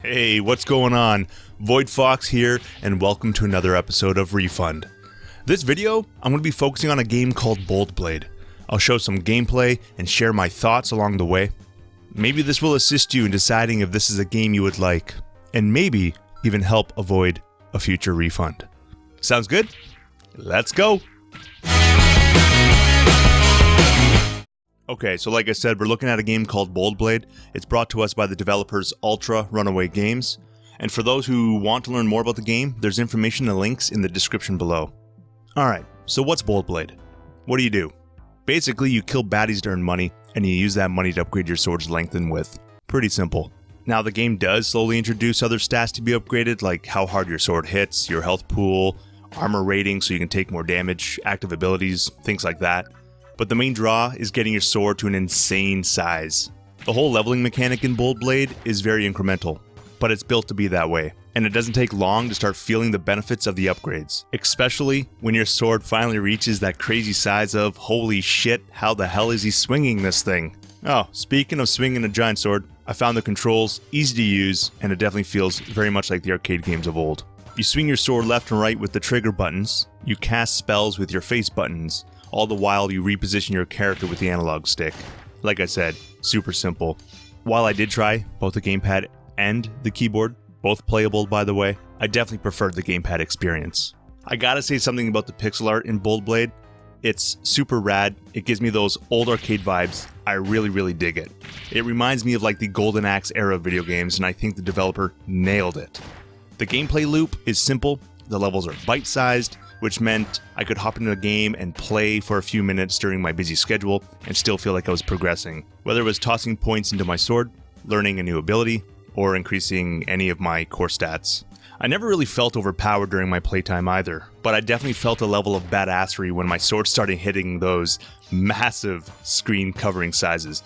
Hey, what's going on? Voidfox here, and welcome to another episode of Refund. This video, I'm going to be focusing on a game called Bold Blade. I'll show some gameplay and share my thoughts along the way. Maybe this will assist you in deciding if this is a game you would like, and maybe even help avoid a future refund. Sounds good? Let's go! Okay, so like I said, we're looking at a game called Bold Blade. It's brought to us by the developers Ultra Runaway Games. And for those who want to learn more about the game, there's information and links in the description below. Alright, so what's Bold Blade? What do you do? Basically, you kill baddies to earn money, and you use that money to upgrade your sword's length and width. Pretty simple. Now, the game does slowly introduce other stats to be upgraded, like how hard your sword hits, your health pool, armor rating so you can take more damage, active abilities, things like that. But the main draw is getting your sword to an insane size. The whole leveling mechanic in Bold Blade is very incremental, but it's built to be that way, and it doesn't take long to start feeling the benefits of the upgrades, especially when your sword finally reaches that crazy size of, holy shit, how the hell is he swinging this thing? Oh, speaking of swinging a giant sword, I found the controls easy to use, and it definitely feels very much like the arcade games of old. You swing your sword left and right with the trigger buttons, you cast spells with your face buttons, all the while you reposition your character with the analog stick. Like I said, super simple. While I did try both the gamepad and the keyboard, both playable by the way, I definitely preferred the gamepad experience. I gotta say something about the pixel art in Bold Blade. It's super rad, it gives me those old arcade vibes, I really dig it. It reminds me of like the Golden Axe era of video games, and I think the developer nailed it. The gameplay loop is simple, the levels are bite-sized, which meant I could hop into a game and play for a few minutes during my busy schedule and still feel like I was progressing. Whether it was tossing points into my sword, learning a new ability, or increasing any of my core stats. I never really felt overpowered during my playtime either, but I definitely felt a level of badassery when my sword started hitting those massive screen covering sizes.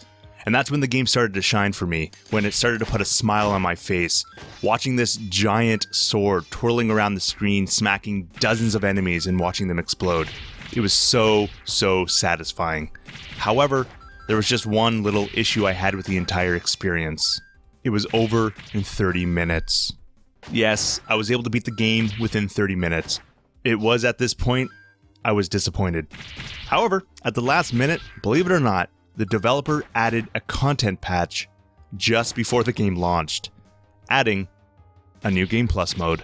And that's when the game started to shine for me, when it started to put a smile on my face, watching this giant sword twirling around the screen, smacking dozens of enemies and watching them explode. It was so satisfying. However, there was just one little issue I had with the entire experience. It was over in 30 minutes. Yes, I was able to beat the game within 30 minutes. It was at this point, I was disappointed. However, at the last minute, believe it or not, the developer added a content patch just before the game launched, adding a new Game Plus mode.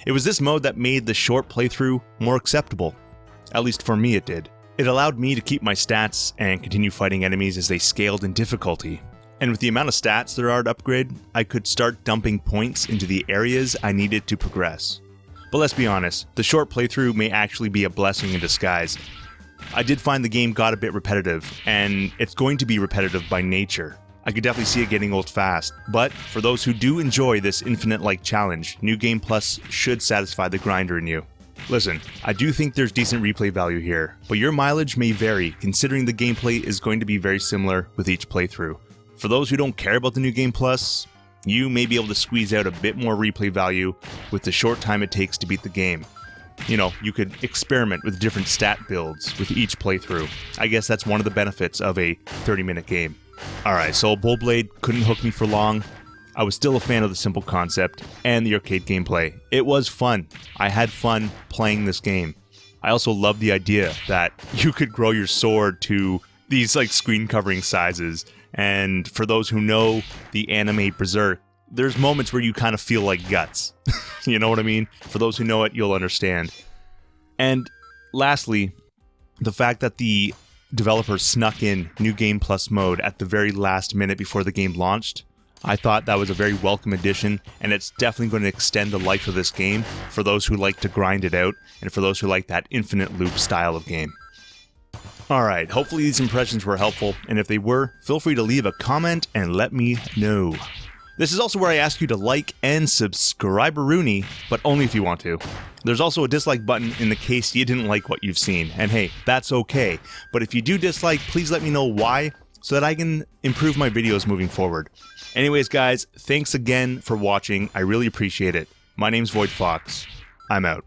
It was this mode that made the short playthrough more acceptable. At least for me it did. It allowed me to keep my stats and continue fighting enemies as they scaled in difficulty. And with the amount of stats there are to upgrade, I could start dumping points into the areas I needed to progress. But let's be honest, the short playthrough may actually be a blessing in disguise. I did find the game got a bit repetitive, and it's going to be repetitive by nature. I could definitely see it getting old fast, but for those who do enjoy this infinite-like challenge, New Game Plus should satisfy the grinder in you. Listen, I do think there's decent replay value here, but your mileage may vary considering the gameplay is going to be very similar with each playthrough. For those who don't care about the New Game Plus, you may be able to squeeze out a bit more replay value with the short time it takes to beat the game. You know, you could experiment with different stat builds with each playthrough. I guess that's one of the benefits of a 30-minute game. Alright, so Bold Blade couldn't hook me for long. I was still a fan of the simple concept and the arcade gameplay. It was fun. I had fun playing this game. I also loved the idea that you could grow your sword to these like screen covering sizes. And for those who know the anime Berserk, there's moments where you kind of feel like guts. You know what I mean? For those who know it, you'll understand. And lastly, the fact that the developers snuck in New Game Plus mode at the very last minute before the game launched, I thought that was a very welcome addition, and it's definitely going to extend the life of this game for those who like to grind it out, and for those who like that infinite loop style of game. Alright, hopefully these impressions were helpful, and if they were, feel free to leave a comment and let me know. This is also where I ask you to like and subscribe-a-rooney, but only if you want to. There's also a dislike button in the case you didn't like what you've seen, and hey, that's okay. But if you do dislike, please let me know why, so that I can improve my videos moving forward. Anyways guys, thanks again for watching, I really appreciate it. My name's Voidfox, I'm out.